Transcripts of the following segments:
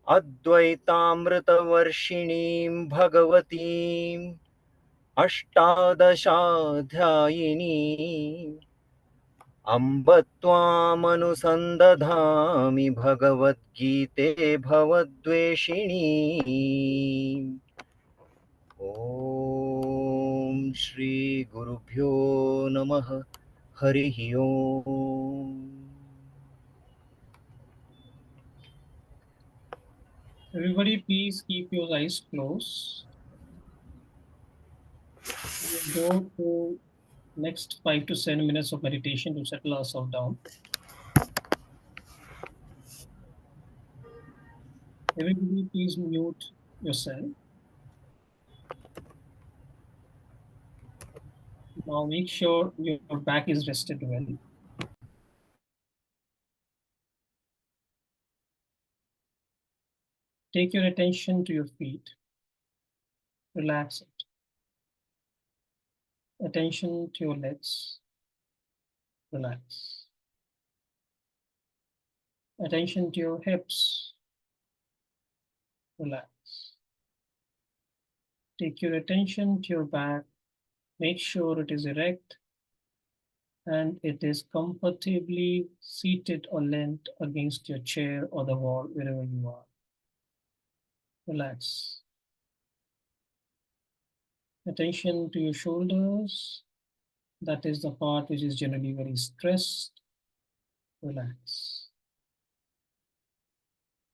अद्वैतामृतवर्षिणीं भगवतीम् अष्टादशाध्यायिनीम् अम्ब त्वामनुसन्दधामि भगवद्गीते भवद्वेषिणी। ॐ श्री गुरुभ्यो नमः। हरिः ओम्। Everybody, please keep your eyes closed. We'll go to next 5 to 7 minutes of meditation to settle ourselves down. Everybody, please mute yourself. Now make sure your back is rested well. Take your attention to your feet. Relax it. Attention to your legs. Relax. Attention to your hips. Relax. Take your attention to your back. Make sure it is erect and it is comfortably seated or leant against your chair or the wall, wherever you are. Relax. Attention to your shoulders. That is the part which is generally very stressed. Relax.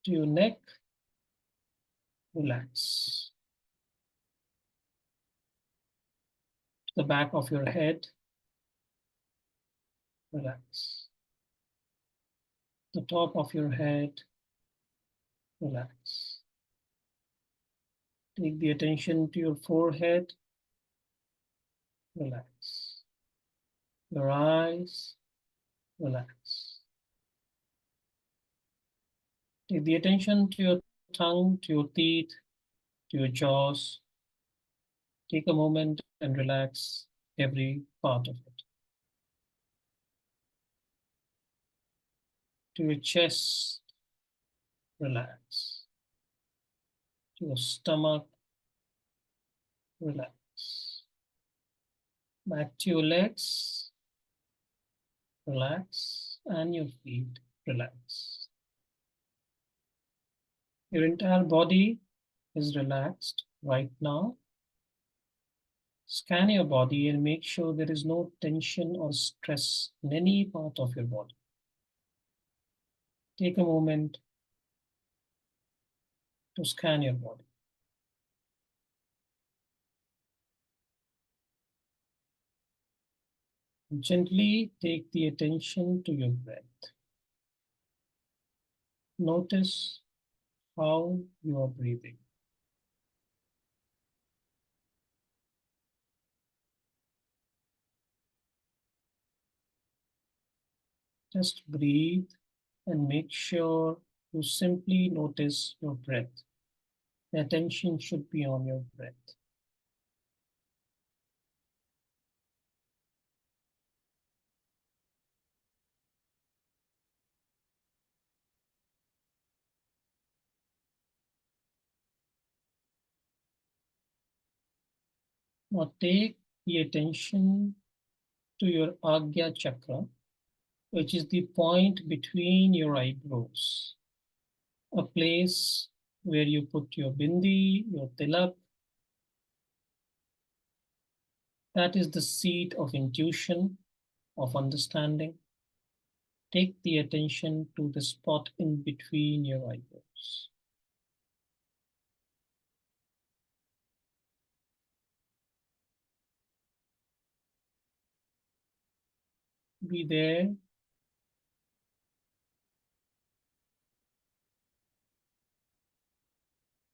To your neck. Relax. To the back of your head. Relax. The top of your head. Relax. Take the attention to your forehead. Relax. Your eyes. Relax. Take the attention to your tongue, to your teeth, to your jaws. Take a moment and relax every part of it. To your chest, relax. To your stomach, relax. Back to your legs, relax, and your feet, relax. Your entire body is relaxed right now. Scan your body and make sure there is no tension or stress in any part of your body. Take a moment to scan your body. Gently take the attention to your breath. Notice how you are breathing. Just breathe and make sure you simply notice your breath. The attention should be on your breath. Now take the attention to your Agya chakra, which is the point between your eyebrows, a place where you put your bindi, your tilak. That is the seat of intuition, of understanding. Take the attention to the spot in between your eyebrows. Be there.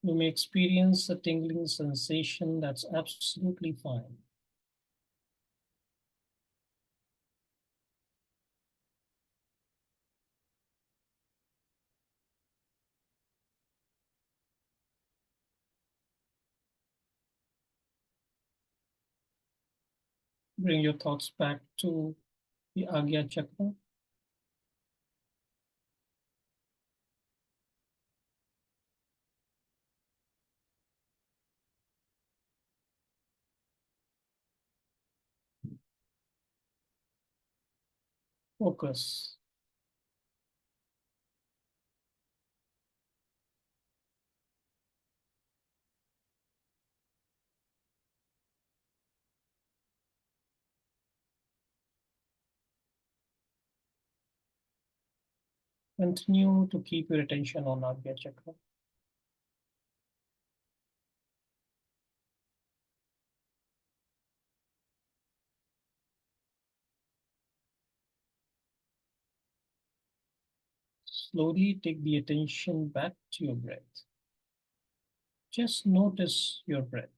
You may experience a tingling sensation. That's absolutely fine. Bring your thoughts back to the Agya chakra. focus. Continue to keep your attention on Agya Chakra. Slowly take the attention back to your breath. Just notice your breath.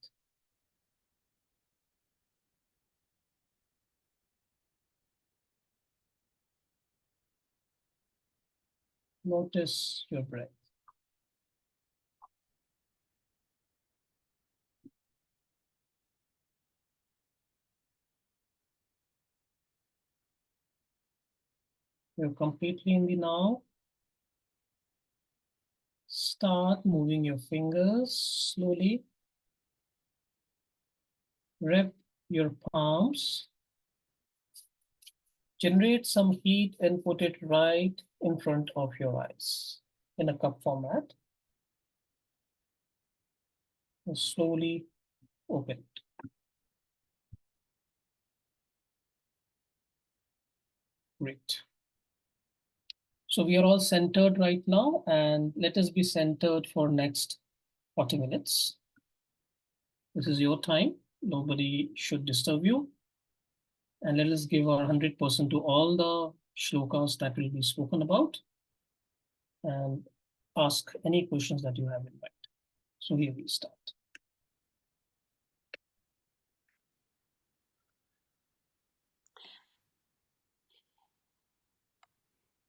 Notice your breath. You're completely in the now. Start moving your fingers slowly. Wrap your palms. Generate some heat and put it right in front of your eyes in a cup format. And slowly open it. Great. So we are all centered right now, and let us be centered for next 40 minutes. This is your time. Nobody should disturb you. And let us give our 100% to all the shlokas that will be spoken about and ask any questions that you have in mind. So here we start.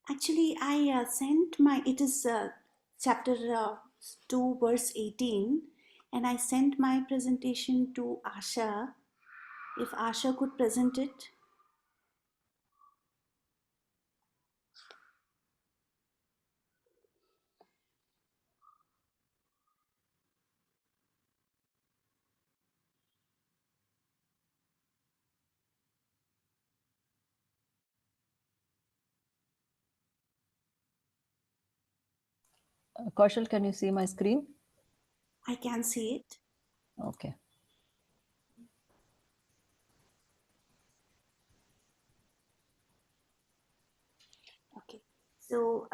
Actually, I sent it is chapter 2, verse 18, and I sent my presentation to Asha. If Asha could present it. Kaushal, can you see my screen? I can see it. Okay. Okay. So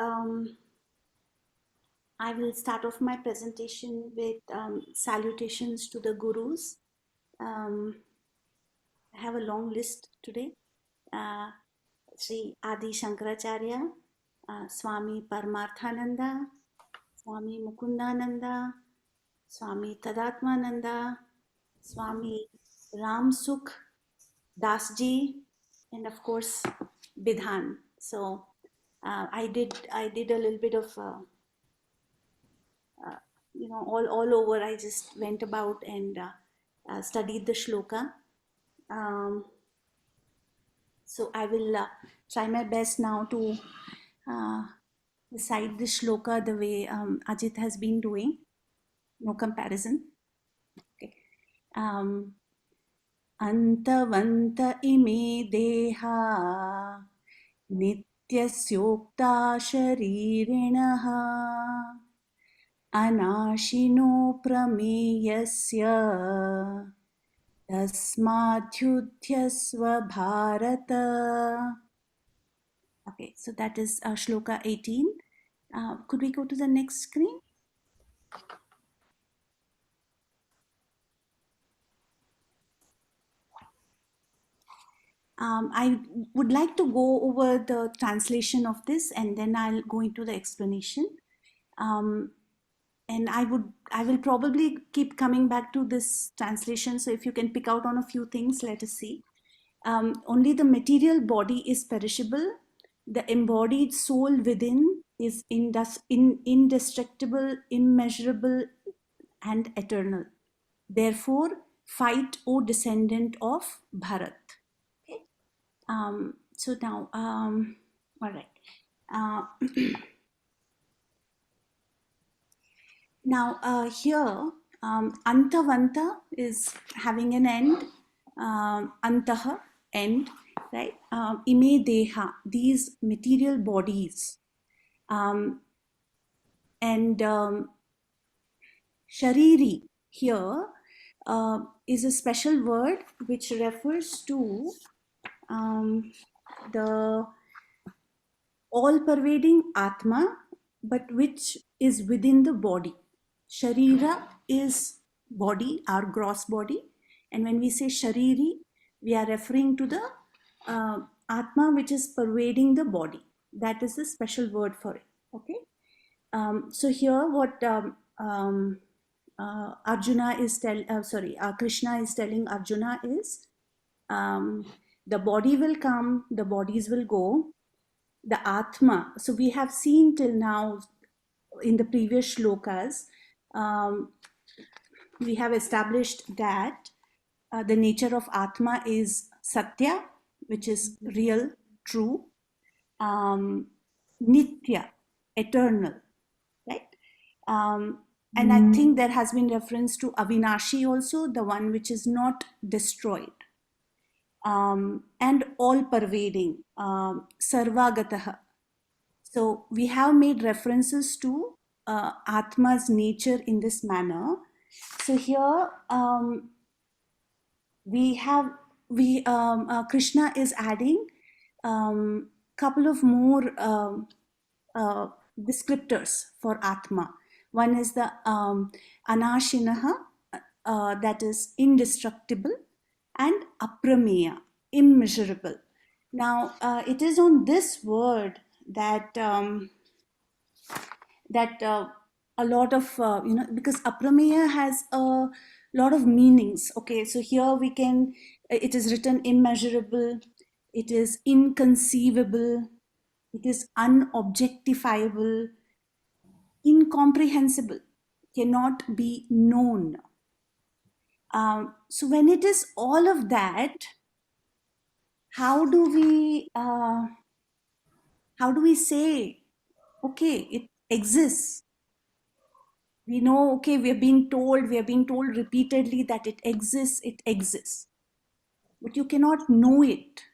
I will start off my presentation with salutations to the gurus. I have a long list today. Sri Adi Shankaracharya, Swami Paramatmananda, Swami Mukundananda, Swami Tadatmananda, Swami Ramsukh Dasji, and of course Bidhan. So I did a little bit of all over. I just went about and studied the shloka. So I will try my best now to recite the shloka the way Ajit has been doing. No comparison. Okay. अन्तवन्त इमे देहा नित्यस्योक्ता शरीरिणः अनाशिनो प्रमेयस्य तस्माद्युध्यस्व Bharat. Okay, so that is shloka 18. Could we go to the next screen? I would like to go over the translation of this and then I'll go into the explanation. And I will probably keep coming back to this translation. So if you can pick out on a few things, let us see. Only the material body is perishable. The embodied soul within is indestructible, immeasurable, and eternal. Therefore, fight, O descendant of Bharat. Okay. So now, all right. Now here, Antavanta is having an end, Antaha, end, right? Ime deha, these material bodies. And shariri here is a special word which refers to the all-pervading Atma, but which is within the body. Sharira is body, our gross body. And when we say Shariri, we are referring to the Atma which is pervading the body. That is a special word for it. Okay. So here what Arjuna is Krishna is telling Arjuna is the body will come, the bodies will go, the Atma. So we have seen till now in the previous shlokas, we have established that the nature of Atma is Satya, which is real, true, Nitya, eternal, right? And I think there has been reference to Avinashi also, the one which is not destroyed. And all pervading, Sarvagataha. So we have made references to Atma's nature in this manner. So here Krishna is adding couple of more descriptors for Atma. One is the Anashinaha, that is indestructible, and Aprameya, immeasurable. Now, it is on this word that a lot of because Aprameya has a lot of meanings. Okay, so here we can, it is written immeasurable, it is inconceivable, it is unobjectifiable, incomprehensible, cannot be known. So when it is all of that, how do we say, okay, it exists? We know, okay, we are being told repeatedly that it exists, but you cannot know it.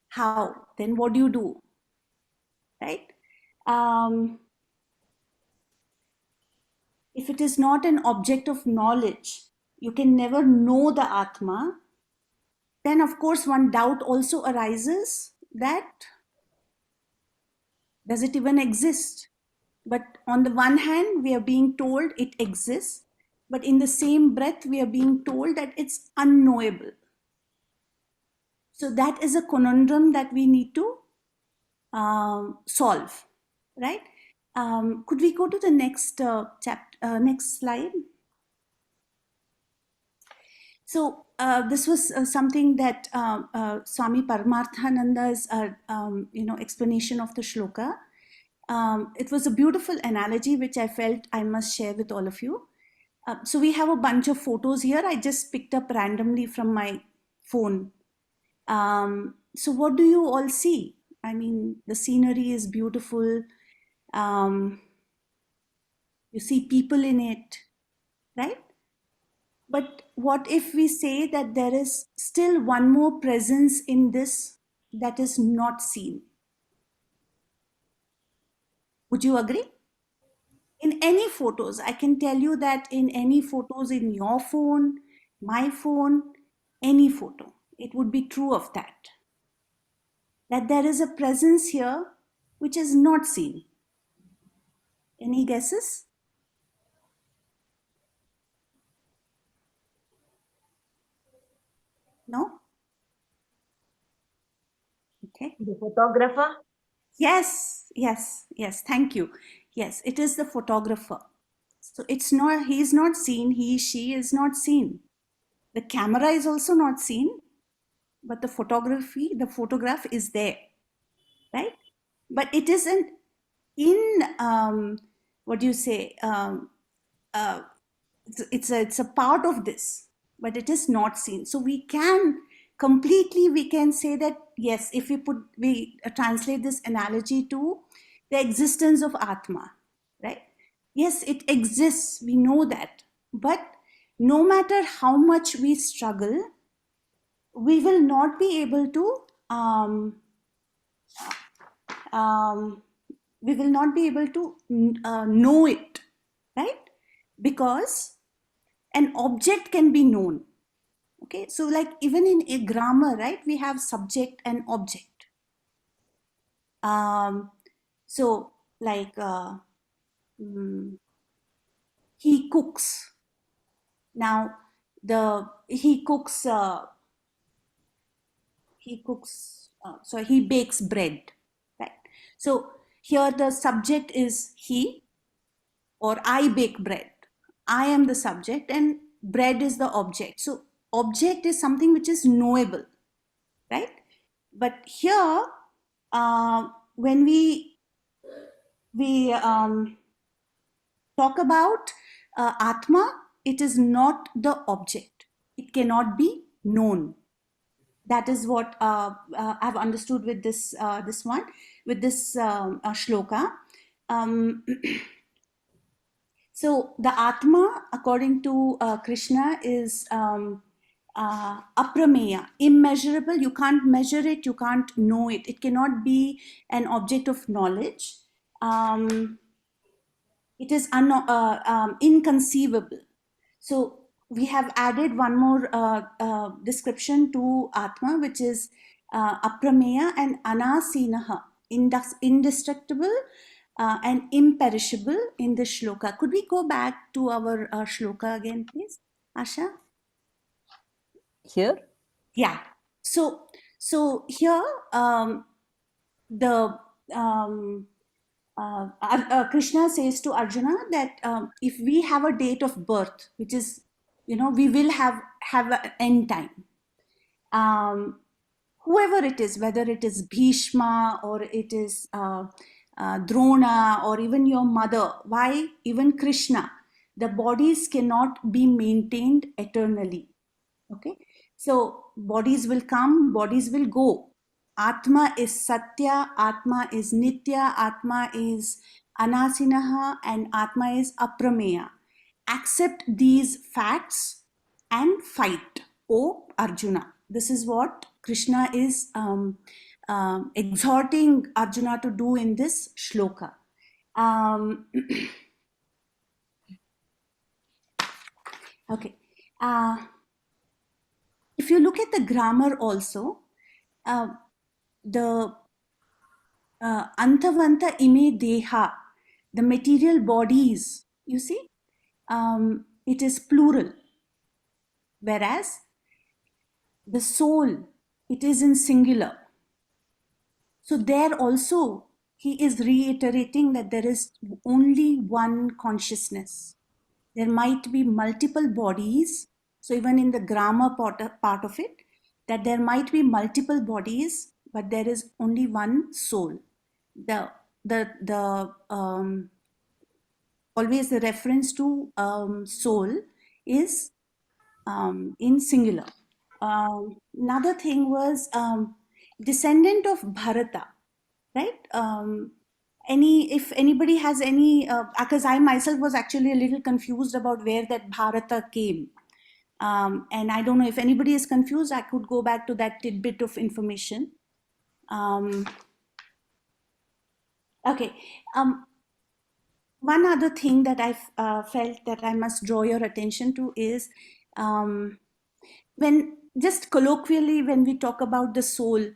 How? Then what do you do? Right? If it is not an object of knowledge, you can never know the Atma, then of course one doubt also arises that does it even exist? But on the one hand, we are being told it exists, but in the same breath, we are being told that it's unknowable. So that is a conundrum that we need to solve, right? Could we go to the next next slide? So this was something that Swami Paramatmananda's explanation of the shloka. It was a beautiful analogy which I felt I must share with all of you. So we have a bunch of photos here. I just picked up randomly from my phone. So what do you all see? I mean, the scenery is beautiful. You see people in it, right? But what if we say that there is still one more presence in this that is not seen? Would you agree? In any photos, I can tell you that in any photos in your phone, my phone, any photo, it would be true of that. That there is a presence here which is not seen. Any guesses? No? Okay. The photographer? Yes, yes, yes. Thank you. Yes, it is the photographer. So it's not, he is not seen, he, she is not seen. The camera is also not seen, but the photograph is there, right? But it isn't in, what do you say? It's a part of this, but it is not seen. So we can say that, yes, if we translate this analogy to the existence of Atma, right? Yes, it exists, we know that, but no matter how much we struggle, we will not be able to we will not be able to know it, right? Because an object can be known. Okay, so like even in a grammar, right, we have subject and object. So like he cooks. Now so he bakes bread, right? So here the subject is he, or I bake bread. I am the subject and bread is the object. So object is something which is knowable, right? But here, when we talk about Atma, it is not the object. It cannot be known. That is what I've understood with this this one, with this shloka. So the Atma, according to Krishna, is aprameya, immeasurable. You can't measure it, you can't know it. It cannot be an object of knowledge. It is inconceivable. So we have added one more description to Atma, which is aprameya and anasinaha, indestructible and imperishable in the shloka. Could we go back to our shloka again, please, Asha? Here? Yeah. So here the Krishna says to Arjuna that if we have a date of birth, which is, we will have an end time. Whoever it is, whether it is Bhishma or it is Drona or even your mother, why even Krishna, the bodies cannot be maintained eternally. Okay, so bodies will come, bodies will go. Atma is Satya, Atma is Nitya, Atma is Anasinaha, and Atma is Aprameya. Accept these facts and fight, O Arjuna. This is what Krishna is exhorting Arjuna to do in this shloka. Okay. If you look at the grammar also, the antavanta ime deha, the material bodies, you see, it is plural, whereas the soul, it is in singular. So there also he is reiterating that there is only one consciousness. There might be multiple bodies. So even in the grammar part of it, that there might be multiple bodies, but there is only one soul. The always the reference to soul is in singular. Another thing was descendant of Bharata, right? If anybody has any, because I myself was actually a little confused about where that Bharata came. And I don't know if anybody is confused, I could go back to that tidbit of information. Okay. One other thing that I felt that I must draw your attention to is when just colloquially, when we talk about the soul,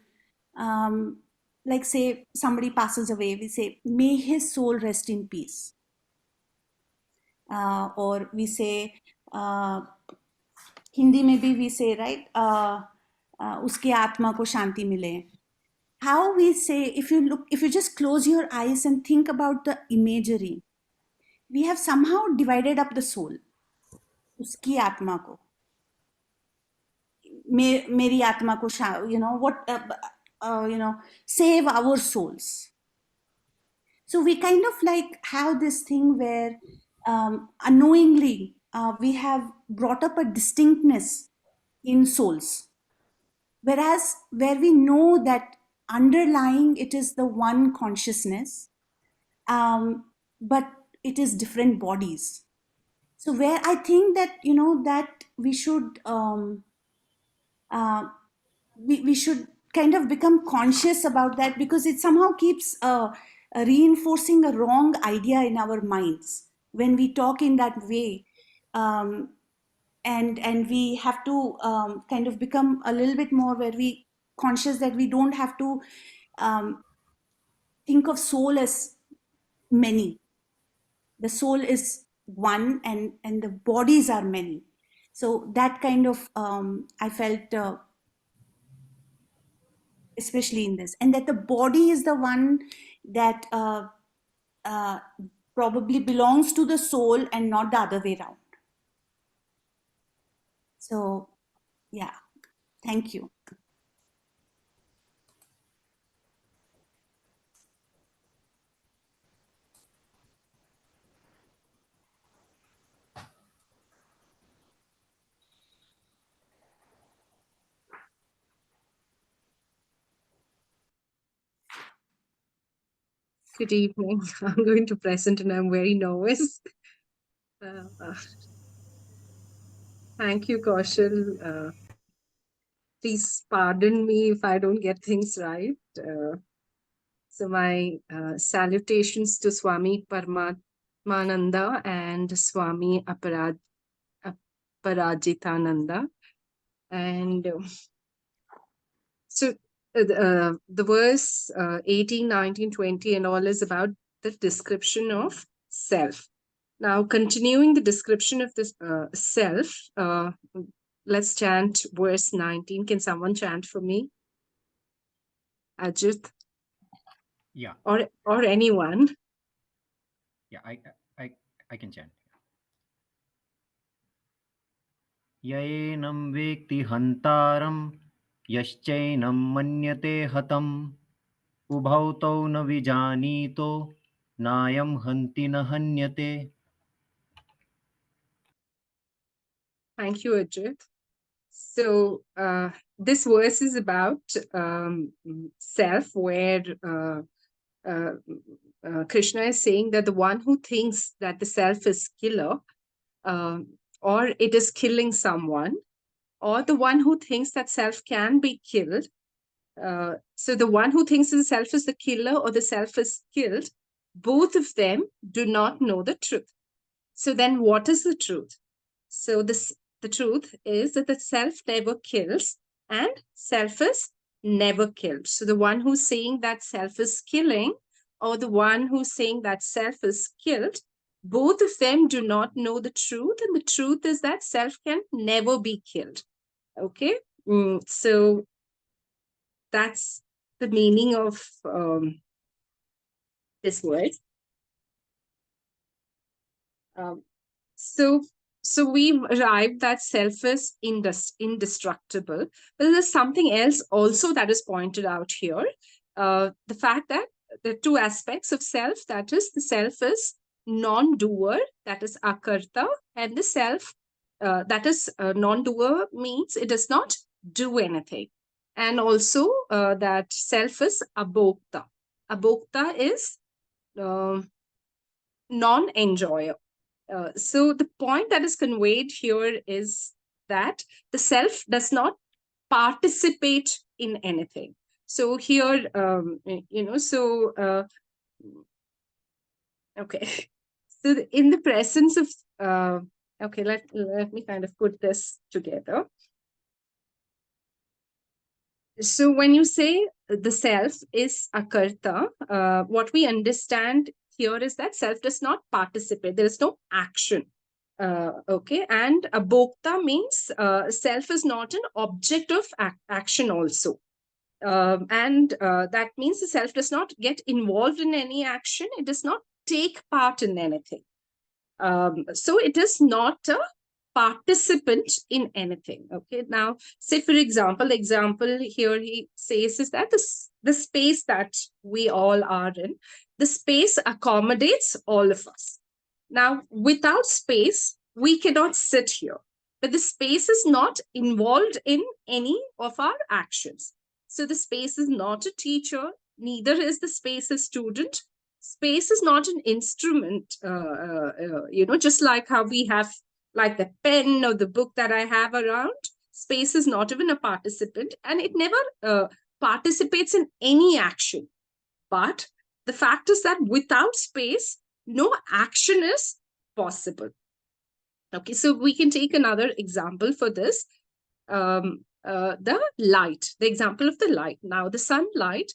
like say somebody passes away, we say, may his soul rest in peace. Or we say, Hindi maybe we say, right, uske atma ko shanti mile. How we say, if you just close your eyes and think about the imagery, we have somehow divided up the soul. Uski atma ko. Meri atma ko, save our souls. So we kind of like have this thing where unknowingly we have brought up a distinctness in souls. Whereas where we know that underlying it is the one consciousness, but it is different bodies. So where I think that, that we should we should kind of become conscious about that, because it somehow keeps reinforcing a wrong idea in our minds when we talk in that way. And we have to kind of become a little bit more very conscious that we don't have to think of soul as many. The soul is one, and the bodies are many. So that kind of I felt especially in this, and that the body is the one that uh, probably belongs to the soul and not the other way around. So yeah, thank you. Good evening. I'm going to present and I'm very nervous. Thank you, Kaushal. Please pardon me if I don't get things right. So my salutations to Swami Paramatmananda and Swami Aparajitananda. And so the verse 18, 19, 20 and all is about the description of self. Now, continuing the description of this self, let's chant verse 19. Can someone chant for me? Ajit? Yeah, Or anyone? yeah, I can chant. Yaenam vekti hantaram yascheinam manyate hatam ubhau tau na vijanito nayam hanti na hanyate. Thank you, Ajit. So this verse is about self, where Krishna is saying that the one who thinks that the self is killer, or it is killing someone, or the one who thinks that self can be killed. So the one who thinks the self is the killer or the self is killed, both of them do not know the truth. So then what is the truth? So the truth is that the self never kills and self is never killed. So the one who's saying that self is killing or the one who's saying that self is killed, both of them do not know the truth. And the truth is that self can never be killed. Okay. So that's the meaning of this word. So we've arrived that self is indestructible. But there's something else also that is pointed out here. The fact that the two aspects of self, that is, the self is non-doer, that is akarta, and the self, that is non-doer, means it does not do anything. And also that self is abhokta. Abhokta is non-enjoyer. So the point that is conveyed here is that the self does not participate in anything. So here, okay. So in the presence of, okay, let me kind of put this together. So when you say the self is akarta, what we understand here is that self does not participate. There is no action. Okay, and abhokta means self is not an object of action also. And that means the self does not get involved in any action. It does not take part in anything. So it is not a participant in anything. Okay, now say for example here he says is that the space that we all are in, the space accommodates all of us. Now without space we cannot sit here, but the space is not involved in any of our actions. So the space is not a teacher, neither is the space a student. Space is not an instrument, just like how we have like the pen or the book that I have around. Space is not even a participant, and it never participates in any action. But the fact is that without space, no action is possible. Okay, so we can take another example for this. The light, the example of the light. Now, the sunlight,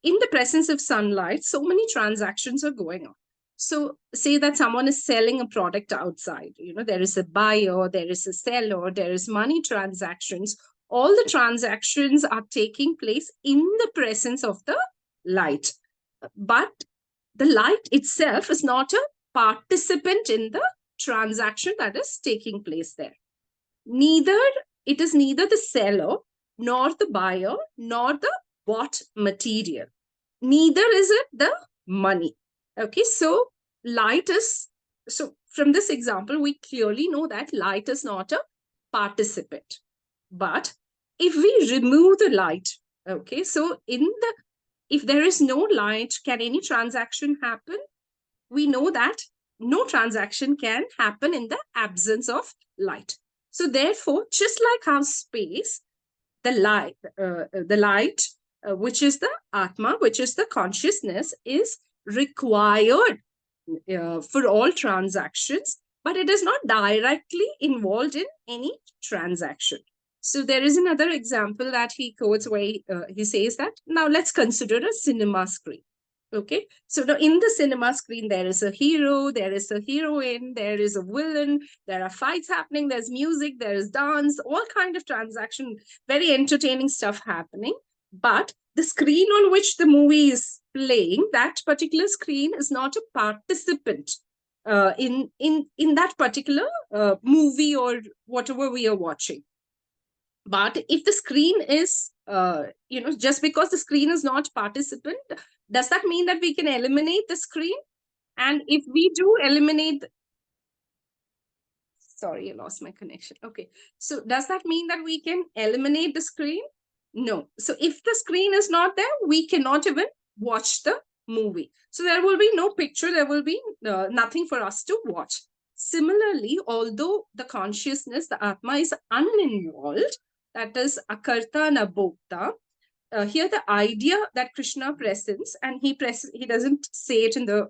in the presence of sunlight, so many transactions are going on. So say that someone is selling a product outside, there is a buyer, there is a seller, there is money transactions. All the transactions are taking place in the presence of the light. But the light itself is not a participant in the transaction that is taking place there. It is neither the seller, nor the buyer, nor the bought material. Neither is it the money. Okay, so from this example, we clearly know that light is not a participant. But if we remove the light, okay, so if there is no light, can any transaction happen? We know that no transaction can happen in the absence of light. So therefore, just like how space, the light, which is the Atma, which is the consciousness, is required for all transactions, but it is not directly involved in any transaction. So there is another example that he quotes where he says that, now let's consider a cinema screen. Okay, so now in the cinema screen, there is a hero, there is a heroine, there is a villain, there are fights happening, there's music, there is dance, all kind of transaction, very entertaining stuff happening. But the screen on which the movie is playing, that particular screen is not a participant in that particular movie or whatever we are watching. But if the screen is, just because the screen is not participant, does that mean that we can eliminate the screen? And if we do eliminate, sorry, I lost my connection. Okay, so does that mean that we can eliminate the screen? No. So if the screen is not there, we cannot even watch the movie. So there will be no picture, there will be nothing for us to watch. Similarly, although the consciousness, the Atma, is uninvolved, that is akarta and abhokta, here the idea that Krishna presents, and he doesn't say it in the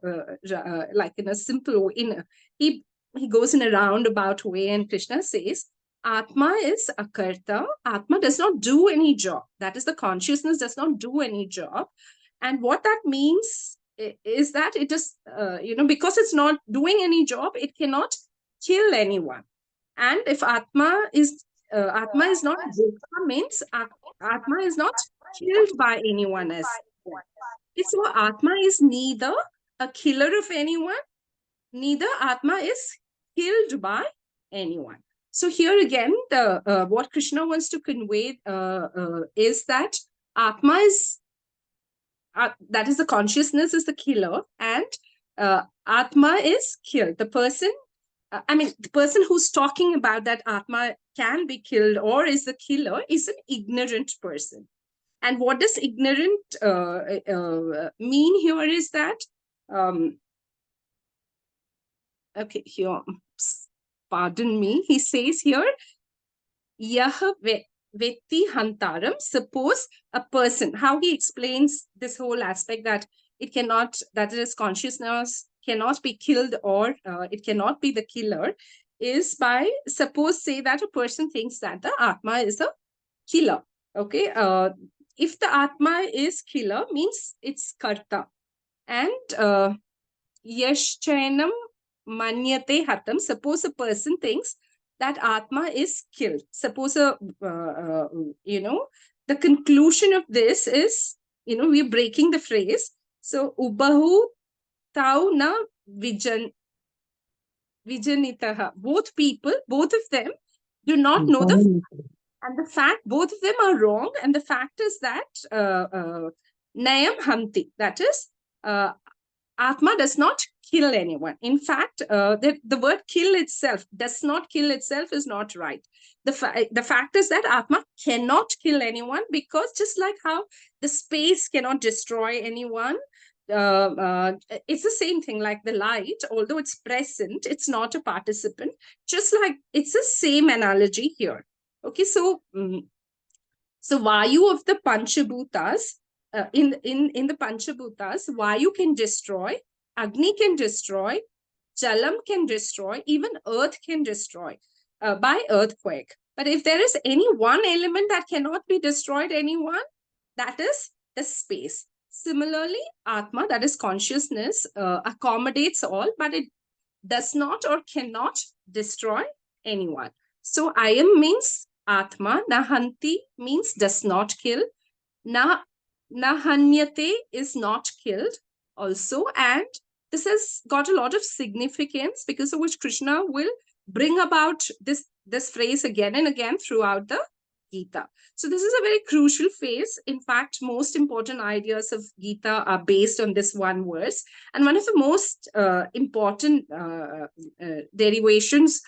like in a simple way. He goes in a roundabout way, and Krishna says, Atma is akarta. Atma does not do any job. That is, the consciousness does not do any job. And what that means is that it is, because it's not doing any job, it cannot kill anyone. And if Atma is not bhokta, means Atma is not killed by anyone else. So Atma is neither a killer of anyone, neither Atma is killed by anyone. So here again, what Krishna wants to convey is that Atma is, that is, the consciousness is the killer, and Atma is killed. The person, the person who's talking about that Atma can be killed or is the killer is an ignorant person. And what does ignorant mean here is that, okay, here, pardon me, he says here, Yah Vetti Hantaram, suppose a person, how he explains this whole aspect that it cannot, that is, consciousness cannot be killed or it cannot be the killer, is by, suppose, say that a person thinks that the Atma is a killer. Okay, if the Atma is killer, means it's karta. And yashchainam manyate hatam, suppose a person thinks that Atma is killed. Suppose, the conclusion of this is, we're breaking the phrase. So, ubahu tau na vijanitaha. Both people, both of them, do not know the and the fact, both of them are wrong. And the fact is that nayam hamti, that is, Atma does not kill anyone. In fact, the word kill itself, does not kill itself, is not right. The fact is that Atma cannot kill anyone, because just like how the space cannot destroy anyone, it's the same thing like the light, although it's present, it's not a participant. Just like, it's the same analogy here. Okay, so so Vayu of the Panchabhutas, in the Panchabhutas, Vayu can destroy, Agni can destroy, Jalam can destroy, even earth can destroy by earthquake. But if there is any one element that cannot be destroyed, anyone, that is the space. Similarly, Atma, that is consciousness, accommodates all, but it does not or cannot destroy anyone. So Ayam means Atma, Nahanti means does not kill, Nahanyate is not killed also, and this has got a lot of significance because of which Krishna will bring about this phrase again and again throughout the Gita. So this is a very crucial phase. In fact, most important ideas of Gita are based on this one verse. And one of the most important derivations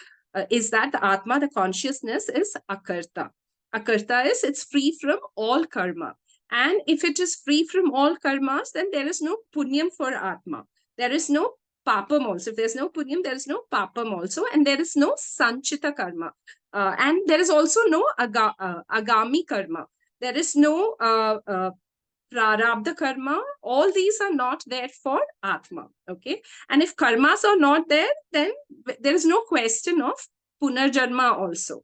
is that the Atma, the consciousness, is akarta. Akarta is it's free from all karma. And if it is free from all karmas, then there is no punyam for Atma. There is no papam also. If there's no punyam, there is no papam also. And there is no sanchita karma. And there is also no agami karma. There is no prarabdha karma. All these are not there for Atma. Okay. And if karmas are not there, then there is no question of punarjanma also,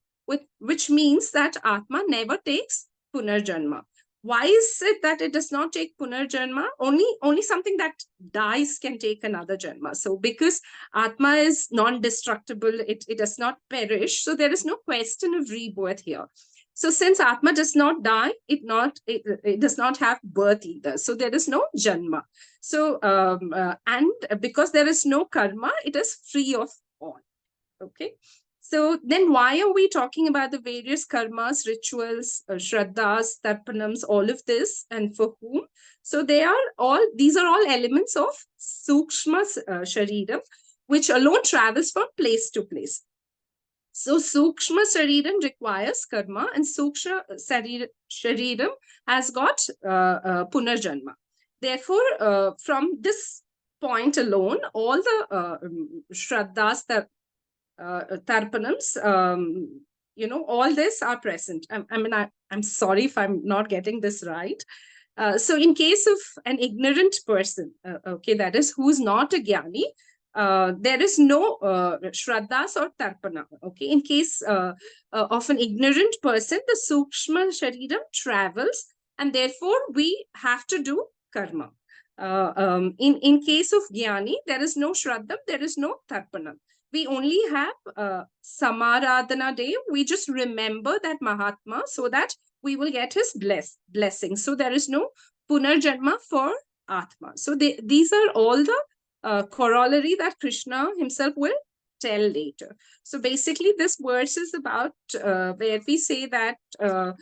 which means that Atma never takes punarjanma. Why is it that it does not take punarjanma? Only something that dies can take another janma. So because Atma is non-destructible, it does not perish. So there is no question of rebirth here. So since Atma does not die, it does not have birth either. So there is no janma. So and because there is no karma, it is free of all. Okay. So then why are we talking about the various karmas, rituals, shraddhas, tarpanams, all of this, and for whom? So these are all elements of sukshma shariram, which alone travels from place to place. So sukshma shariram requires karma, and sukshma shariram has got punarjanma. Therefore, from this point alone, all the shraddhas, tarpanams, all this are present. I'm sorry if I'm not getting this right. So in case of an ignorant person, okay, that is who's not a jnani, there is no shraddhas or tarpana. Okay, in case of an ignorant person, the sukshma shariram travels, and therefore we have to do karma. In case of jnani, there is no shraddham, there is no tarpanam. We only have Samaradhana Day. We just remember that Mahatma so that we will get his blessing. So there is no Punarjanma for Atma. So these are all the corollary that Krishna himself will tell later. So basically this verse is about where we say that, the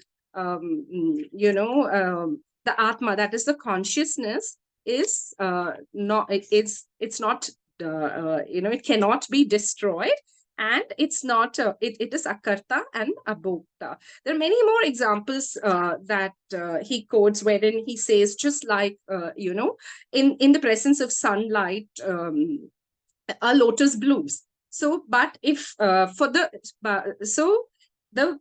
Atma, that is the consciousness, is it's not it cannot be destroyed, and it's not it is akarta and abhokta. There are many more examples that he quotes, wherein he says, just like in the presence of sunlight, a lotus blooms. So but if for the so the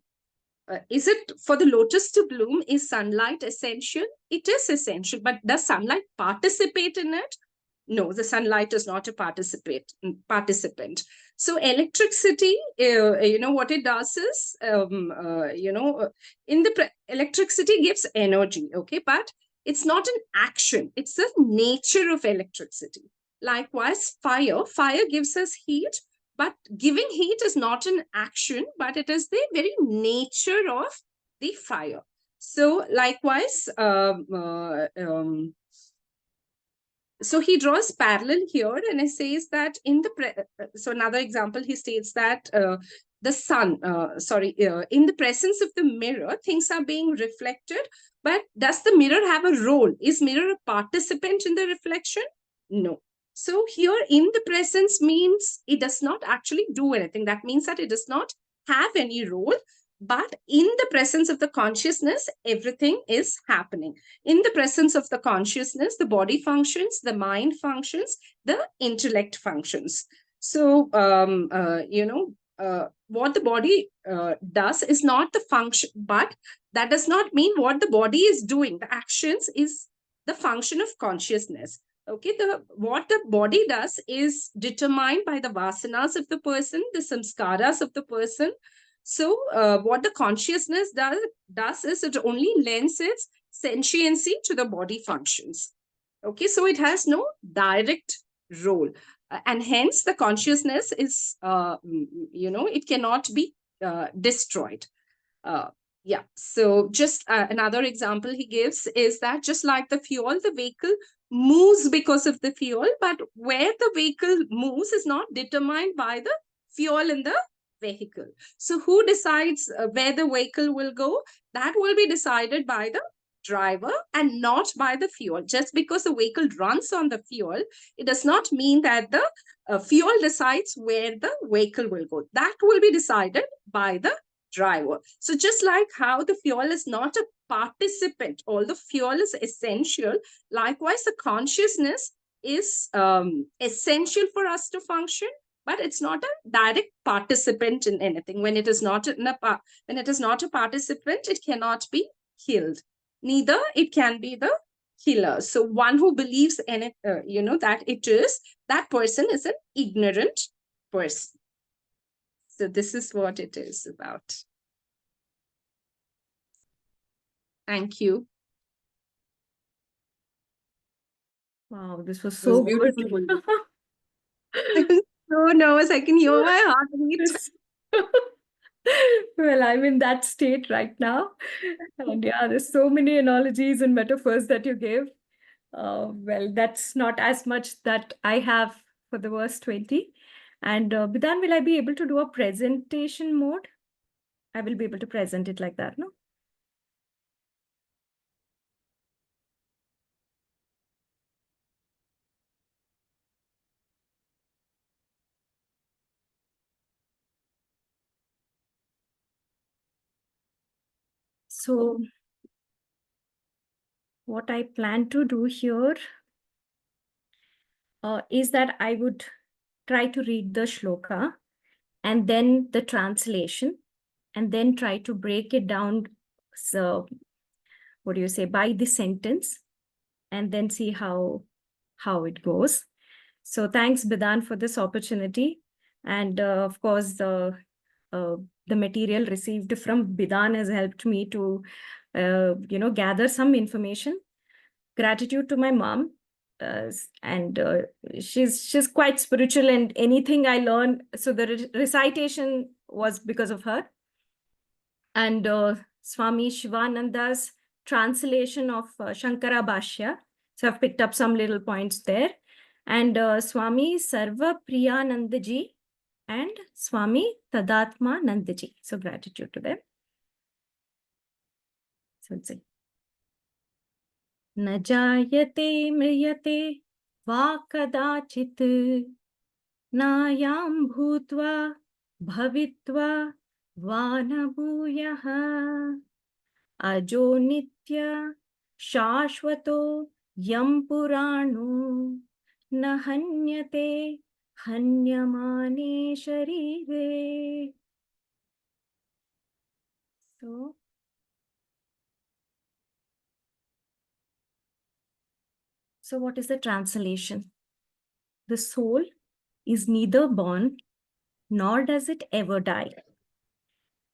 is it for the lotus to bloom, is sunlight essential? It is essential, but does sunlight participate in it? No, the sunlight is not a participant. So electricity, what it does is, electricity gives energy, okay, but it's not an action. It's the nature of electricity. Likewise, fire gives us heat, but giving heat is not an action, but it is the very nature of the fire. So likewise, so he draws parallel here, and he says that so another example, he states that the sun, in the presence of the mirror, things are being reflected, but does the mirror have a role? Is mirror a participant in the reflection? No. So here in the presence means it does not actually do anything. That means that it does not have any role. But in the presence of the consciousness, everything is happening. In the presence of the consciousness, the body functions, the mind functions, the intellect functions. So, what the body does is not the function, but that does not mean what the body is doing. The actions is the function of consciousness. Okay, what the body does is determined by the vasanas of the person, the samskaras of the person. So what the consciousness does is it only lends its sentiency to the body functions. Okay, so it has no direct role. And hence the consciousness is, it cannot be destroyed. Yeah, so just another example he gives is that just like the fuel, the vehicle moves because of the fuel, but where the vehicle moves is not determined by the fuel in the vehicle. So who decides where the vehicle will go? That will be decided by the driver and not by the fuel. Just because the vehicle runs on the fuel, it does not mean that the fuel decides where the vehicle will go. That will be decided by the driver. So just like how the fuel is not a participant, although fuel is essential, likewise the consciousness is essential for us to function, but it's not a direct participant in anything. When it is not a participant, it cannot be killed. Neither it can be the killer. So one who believes in it, that it is, that person is an ignorant person. So this is what it is about. Thank you. Wow, this was It was so good. beautiful. I'm so nervous. I can hear my heartbeat. Well, I'm in that state right now. And yeah, there's so many analogies and metaphors that you gave. Well, that's not as much that I have for the verse 20. And Bidan, will I be able to do a presentation mode? I will be able to present it like that, no? So what I plan to do here is that I would try to read the shloka and then the translation, and then try to break it down. So what do you say, by the sentence, and then see how it goes. So thanks, Bidan, for this opportunity. And of course, the material received from Bidan has helped me to, gather some information. Gratitude to my mom. And she's quite spiritual, and anything I learn, so the recitation was because of her. And Swami Shivananda's translation of Shankara Bhashya. So I've picked up some little points there. And Swami Sarvapriyananda ji and Swami Tadatmananda ji. So gratitude to them. So let's see. न जायते म्रियते वा कदाचित् नायां भूत्वा भवित्वा वा न भूयः अजो नित्य शाश्वतो यं पुराणो न हन्यते हन्यमाने शरीरे. So what is the translation? The soul is neither born, nor does it ever die.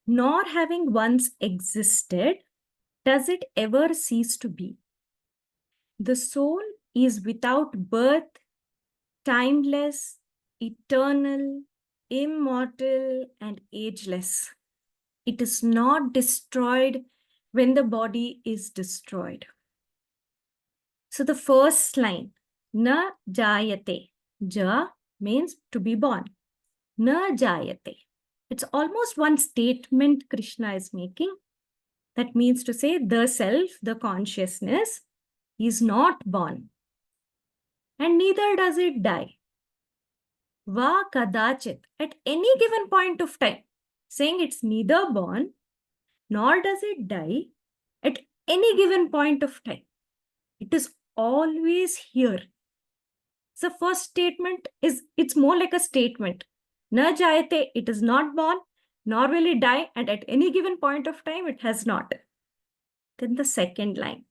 Nor having once existed, does it ever cease to be. The soul is without birth, timeless, eternal, immortal, and ageless. It is not destroyed when the body is destroyed. So the first line, na jayate. Ja means to be born. Na jayate. It's almost one statement Krishna is making. That means to say the self, the consciousness, is not born. And neither does it die. Va kadachit, at any given point of time, saying it's neither born, nor does it die at any given point of time. It is always here. So first statement is, it's more like a statement. Na jayate, it is not born, nor will it die, and at any given point of time, it has not. Then the second line.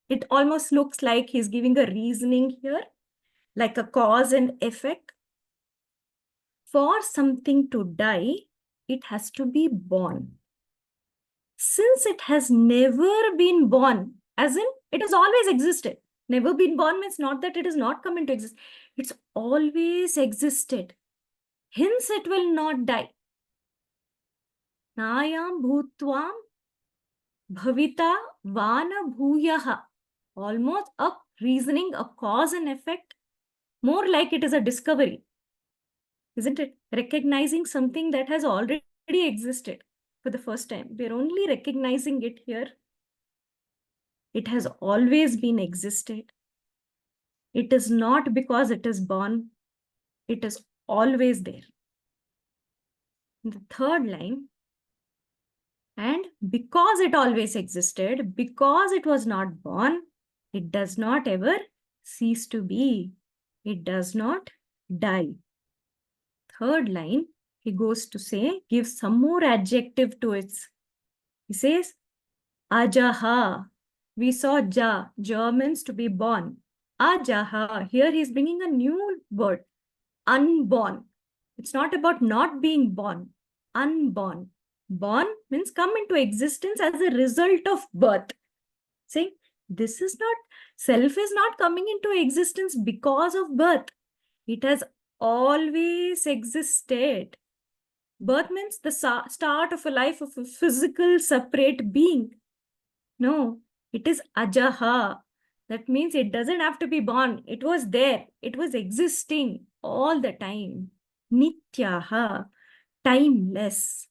It almost looks like he's giving a reasoning here, like a cause and effect. For something to die, it has to be born. Since it has never been born, as in it has always existed. Never been born means not that it has not come into existence. It's always existed. Hence it will not die. Nayam bhutvam bhavita vana bhuyaha. Almost a reasoning, a cause and effect. More like it is a discovery. Isn't it? Recognizing something that has already existed for the first time. We're only recognizing it here. It has always been existed. It is not because it is born. It is always there. In the third line, and because it always existed, because it was not born, it does not ever cease to be. It does not die. Third line, he goes to say, give some more adjective to it. He says, ajaha. We saw ja, Germans to be born. Ajaha. Here he's bringing a new word, unborn. It's not about not being born, unborn. Born means come into existence as a result of birth. Saying this is not, self is not coming into existence because of birth. It has always existed. Birth means the start of a life of a physical separate being. No, it is ajaha. That means it doesn't have to be born. It was there. It was existing all the time. Nityaha, timeless.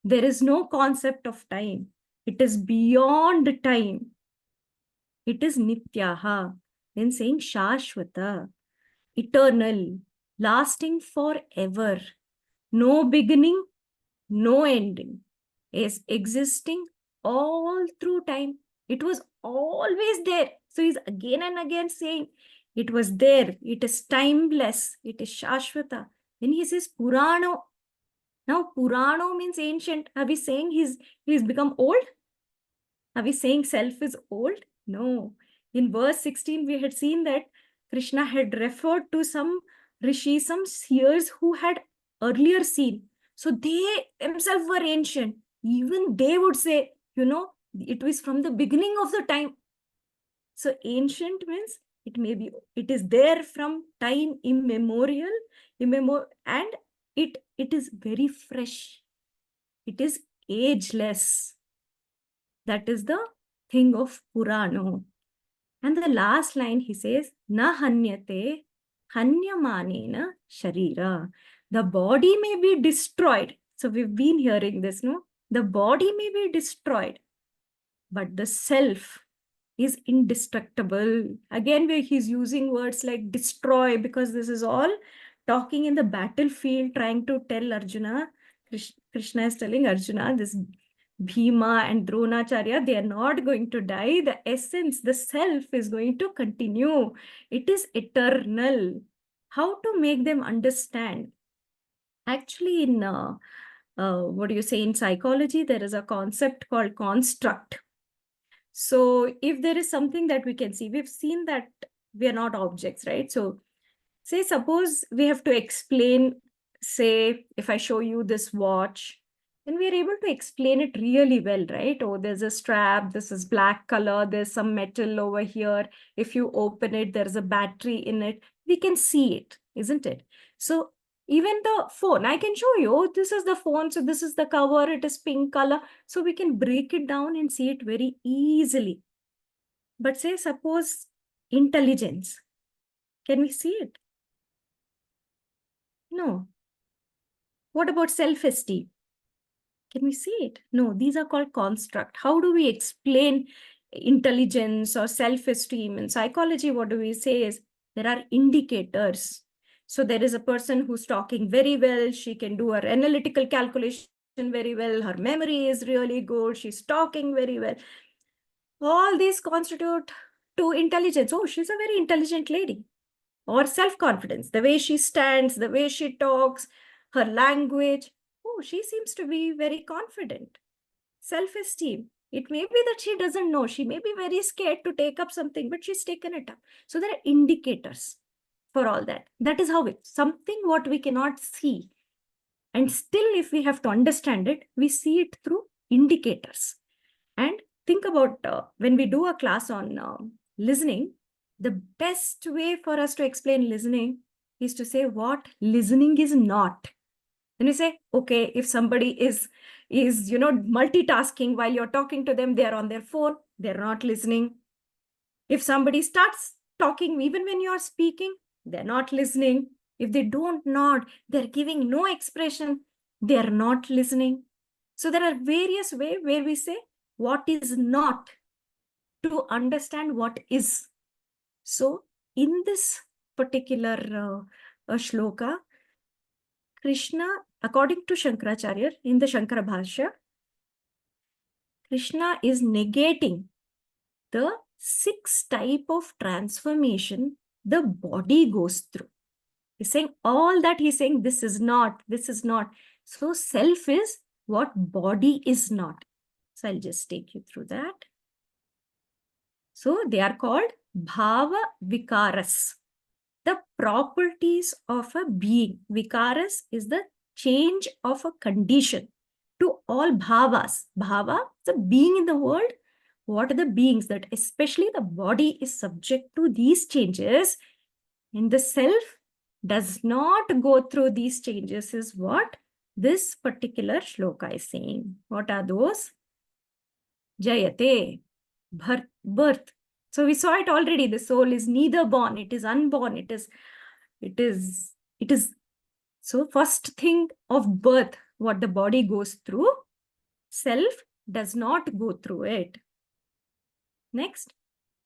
There is no concept of time. It is beyond time. It is nityaha. Then saying shashvata, eternal, lasting forever. No beginning, no ending. Is existing all through time. It was always there. So he's again and again saying, it was there. It is timeless. It is shashvata. Then he says Purano. Now Purano means ancient. Are we saying he's become old? Are we saying self is old? No. In verse 16, we had seen that Krishna had referred to some rishis, some seers who had earlier seen. So they themselves were ancient. Even they would say, it was from the beginning of the time. So ancient means it is there from time immemorial, and it is very fresh. It is ageless. That is the thing of Purano. And the last line he says, na hanyate hanyamanena sharira. The body may be destroyed. So we've been hearing this, no? The body may be destroyed, but the self is indestructible. Again, he's using words like destroy, because this is all talking in the battlefield, trying to tell Arjuna. Krishna is telling Arjuna, this Bhima and Dronacharya, they are not going to die. The essence, the self is going to continue. It is eternal. How to make them understand? Actually, in in psychology, there is a concept called construct. So if there is something that we can see, we've seen that we are not objects, right? So say, suppose we have to explain, say, if I show you this watch, then we are able to explain it really well, right? Oh, there's a strap, this is black color, there's some metal over here. If you open it, there's a battery in it. We can see it, isn't it? So even the phone, I can show you, oh, this is the phone, so this is the cover, it is pink color. So we can break it down and see it very easily. But say, suppose intelligence, can we see it? No. What about self-esteem? Can we see it? No, these are called construct. How do we explain intelligence or self-esteem? In psychology, what do we say is there are indicators. So there is a person who's talking very well. She can do her analytical calculation very well. Her memory is really good. She's talking very well. All these constitute to intelligence. Oh, she's a very intelligent lady. or self-confidence, the way she stands, the way she talks, her language. Oh, she seems to be very confident. Self-esteem. It may be that she doesn't know. She may be very scared to take up something, but she's taken it up. So there are indicators for all that. That is how it's something what we cannot see. And still, if we have to understand it, we see it through indicators. And think about when we do a class on listening, the best way for us to explain listening is to say what listening is not. Then you say, okay, if somebody is multitasking while you're talking to them, they're on their phone, they're not listening. If somebody starts talking even when you're speaking, they're not listening. If they don't nod, they're giving no expression, they're not listening. So there are various ways where we say what is not to understand what is. So in this particular shloka, Krishna, according to Shankaracharya, in the Shankara Bhashya, Krishna is negating the 6 type of transformation the body goes through. He's saying all that, he's saying this is not, this is not. So self is what body is not. So I'll just take you through that. So they are called bhava vikaras, the properties of a being. Vikaras is the change of a condition to all bhavas. Bhava is a being in the world. What are the beings that especially the body is subject to these changes, and the self does not go through these changes is what this particular shloka is saying. What are those? Jayate, birth. So we saw it already. The soul is neither born, it is unborn, it is. So first thing of birth, what the body goes through, self does not go through it. Next,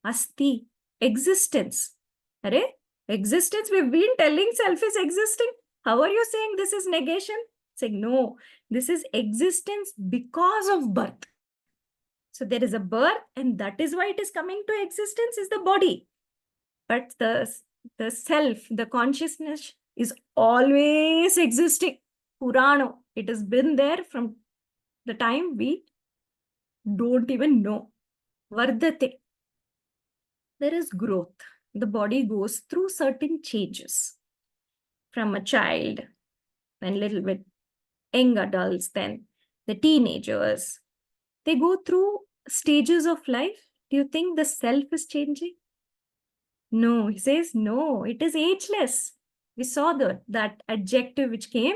asti, existence. Array, existence, we've been telling self is existing. How are you saying this is negation? Saying no, this is existence because of birth. So there is a birth, and that is why it is coming to existence is the body. But the self, the consciousness is always existing. Purano, it has been there from the time we don't even know. Vardate, there is growth. The body goes through certain changes. From a child, then little bit young adults, then the teenagers. They go through stages of life. Do you think the self is changing? No, he says, no, it is ageless. We saw that adjective which came.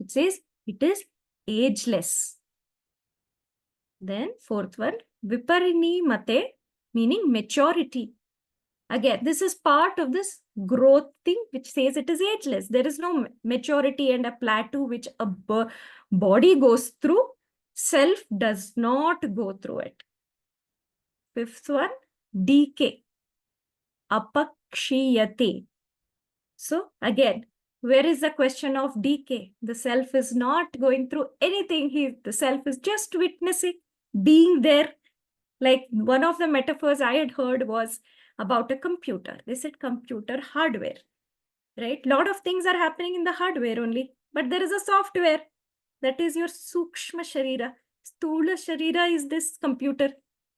It says it is ageless. Then fourth one, viparini mate, meaning maturity. Again, this is part of this growth thing which says it is ageless. There is no maturity and a plateau which a body goes through. Self does not go through it. Fifth one, decay. Apakshiyate. So again, where is the question of decay? The self is not going through anything. The self is just witnessing, being there. Like one of the metaphors I had heard was about a computer. They said computer hardware, right? A lot of things are happening in the hardware only, but there is a software that is your Sukshma Sharira. Stula Sharira is this computer.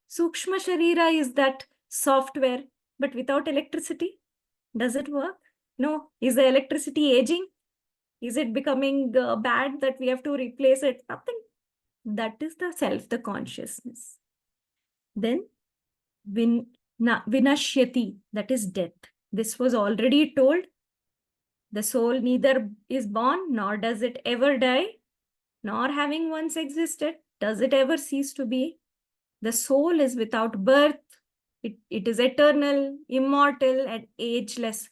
Sukshma Sharira is that software, but without electricity, does it work? No. Is the electricity aging? Is it becoming bad that we have to replace it? Nothing. That is the self, the consciousness. Then vinashyati, that is death. This was already told. The soul neither is born, nor does it ever die, nor having once existed, does it ever cease to be. The soul is without birth. It is eternal, immortal, and ageless.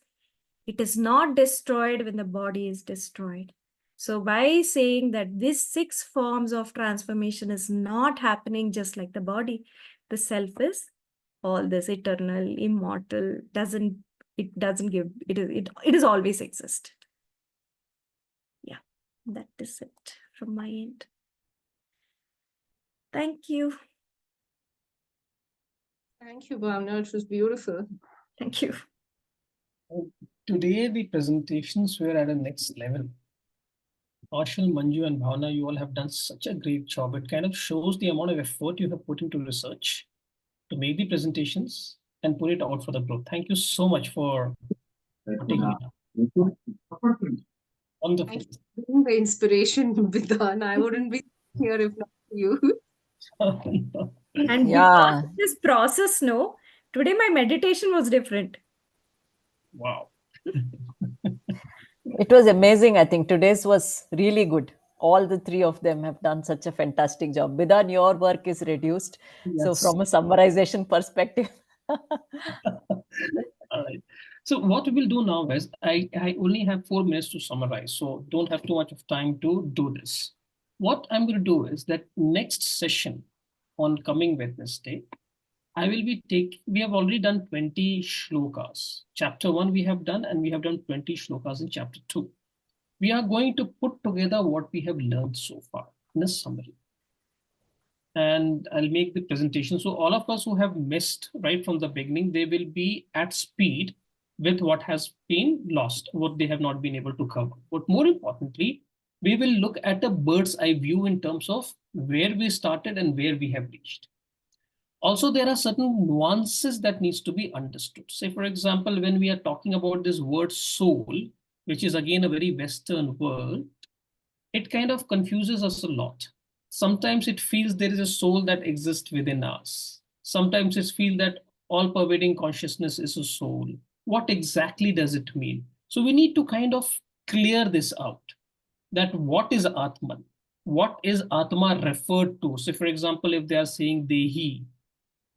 It is not destroyed when the body is destroyed. So by saying that these 6 forms of transformation is not happening just like the body, the self is all this eternal, immortal, it is always existed. Yeah, that is it from my end. Thank you. Thank you, Bhavna. It was beautiful. Thank you. today the presentations were at a next level. Kaushal, Manju, and Bhavna, you all have done such a great job. It kind of shows the amount of effort you have put into research to make the presentations and put it out for the group. Thank you so much for taking it up. Wonderful. Thank you for being the inspiration, Vidhan. I wouldn't be here if not for you. And Yeah. because of this process, no, today my meditation was different. Wow. It was amazing. I think today's was really good. All the three of them have done such a fantastic job. Bidan, your work is reduced. So Yes. from a summarization perspective. All right. So what we will do now is I only have 4 minutes to summarize, so don't have too much of time to do this. What I'm going to do is that next session on coming Wednesday, we have already done 20 shlokas. Chapter 1 we have done, and we have done 20 shlokas in chapter 2. We are going to put together what we have learned so far in a summary. And I'll make the presentation. So all of us who have missed right from the beginning, they will be at speed with what has been lost, what they have not been able to cover. But more importantly, we will look at a bird's eye view in terms of where we started and where we have reached. Also, there are certain nuances that needs to be understood. Say, for example, when we are talking about this word soul, which is again a very Western word, it kind of confuses us a lot. Sometimes it feels there is a soul that exists within us. Sometimes it feels that all pervading consciousness is a soul. What exactly does it mean? So we need to kind of clear this out, that what is Atman? What is Atma referred to? So for example, if they are saying Dehi,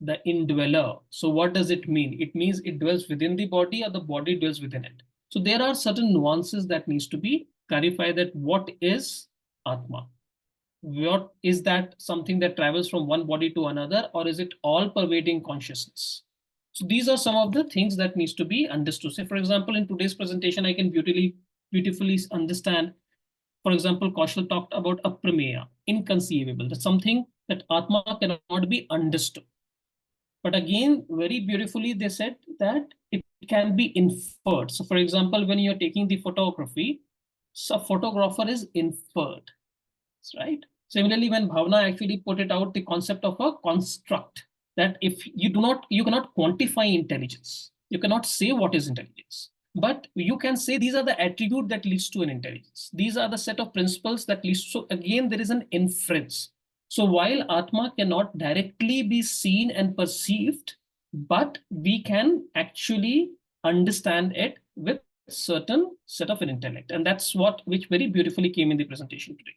the indweller. So what does it mean? It means it dwells within the body or the body dwells within it. So there are certain nuances that needs to be clarified, that what is Atma? What is that something that travels from one body to another, or is it all pervading consciousness? So these are some of the things that needs to be understood. Say, for example, in today's presentation, I can beautifully understand. For example, Kaushal talked about aprameya, inconceivable. That's something that Atma cannot be understood. But again, very beautifully, they said that it can be inferred. So for example, when you're taking the photography, so a photographer is inferred, right? Similarly, when Bhavna actually put it out, the concept of a construct, that if you cannot quantify intelligence. You cannot say what is intelligence, but you can say these are the attribute that leads to an intelligence. These are the set of principles that leads. So again, there is an inference. So while Atma cannot directly be seen and perceived, but we can actually understand it with certain set of an intellect. And that's which very beautifully came in the presentation today.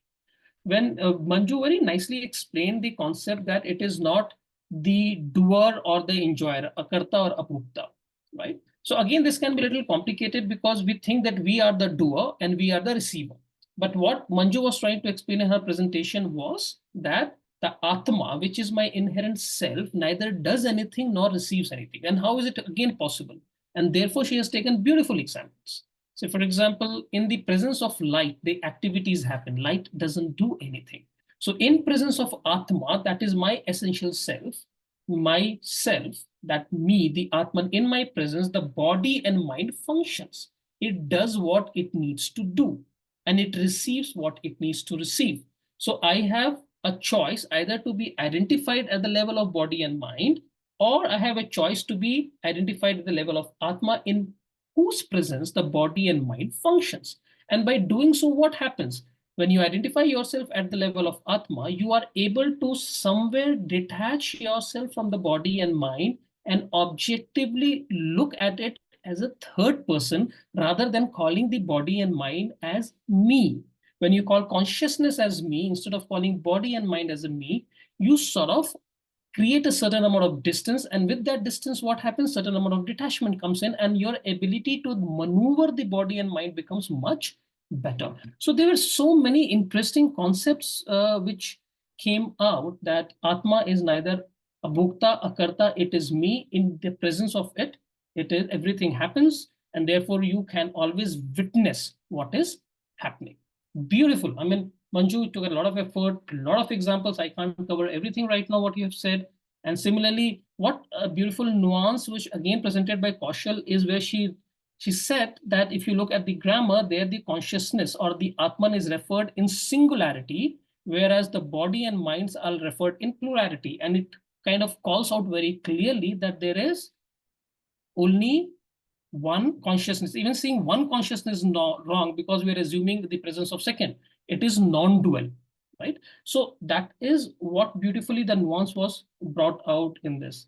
When Manju very nicely explained the concept that it is not the doer or the enjoyer, akarta or abhukta, right? So again, this can be a little complicated because we think that we are the doer and we are the receiver. But what Manju was trying to explain in her presentation was that the Atma, which is my inherent self, neither does anything nor receives anything. And how is it again possible? And therefore, she has taken beautiful examples. So for example, in the presence of light, the activities happen. Light doesn't do anything. So in presence of Atma, that is my essential self, that me, the Atman, in my presence, the body and mind functions. It does what it needs to do, and it receives what it needs to receive. So I have a choice either to be identified at the level of body and mind, or I have a choice to be identified at the level of Atma, in whose presence the body and mind functions. And by doing so, what happens? When you identify yourself at the level of Atma, you are able to somewhere detach yourself from the body and mind and objectively look at it as a third person rather than calling the body and mind as me. When you call consciousness as me instead of calling body and mind as a me, you sort of create a certain amount of distance, and with that distance, what happens? Certain amount of detachment comes in, and your ability to maneuver the body and mind becomes much better. So there were so many interesting concepts which came out, that Atma is neither abhukta, akarta, it is me. In the presence of it, it is everything happens, and therefore you can always witness what is happening. Beautiful. I mean, Manju, it took a lot of effort, a lot of examples. I can't cover everything right now, what you have said. And similarly, what a beautiful nuance, which again presented by Kaushal, is where she She said that if you look at the grammar, there the consciousness or the Atman is referred in singularity, whereas the body and minds are referred in plurality. And it kind of calls out very clearly that there is only one consciousness. Even saying one consciousness is not wrong, because we are assuming the presence of second. It is non-dual, right? So that is what beautifully the nuance was brought out in this.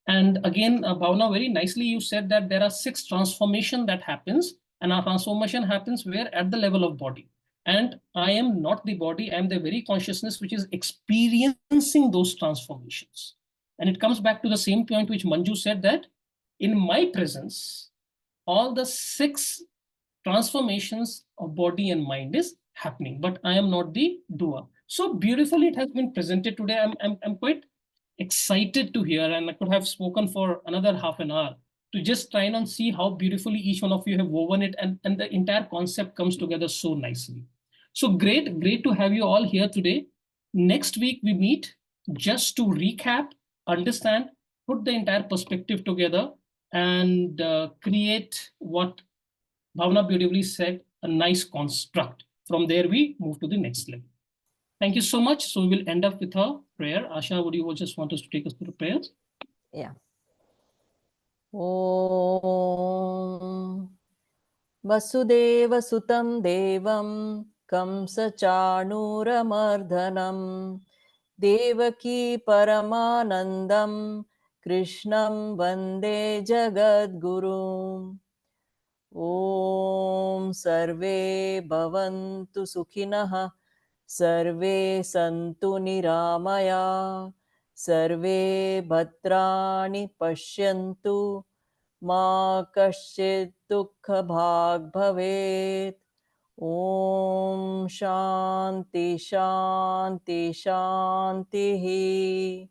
And again, Bhavna, very nicely you said that there are 6 transformation that happens, and our transformation happens where? At the level of body. And I am not the body, I am the very consciousness which is experiencing those transformations. And it comes back to the same point which Manju said, that in my presence, all the 6 transformations of body and mind is happening, but I am not the doer. So beautifully it has been presented today. I'm quite excited to hear, and I could have spoken for another half an hour to just try and see how beautifully each one of you have woven it, and the entire concept comes together so nicely. So great to have you all here today. Next week we meet just to recap, understand, put the entire perspective together, and create what Bhavna beautifully said, a nice construct. From there, we move to the next level. Thank you so much. So we will end up with a prayer. Asha, would you just want us to take us through the prayers? Yeah. Om Vasudeva Sutam Devam Kamsachanuramardanam Devaki Paramanandam Krishnam Vande Jagadguru. Om Sarve Bhavantu Sukhinah Sarve Santu Niramaya Sarve Bhadrani Pashyantu Ma Kaschit Dukha Bhag Bhavet. Om Shanti Shanti Shanti.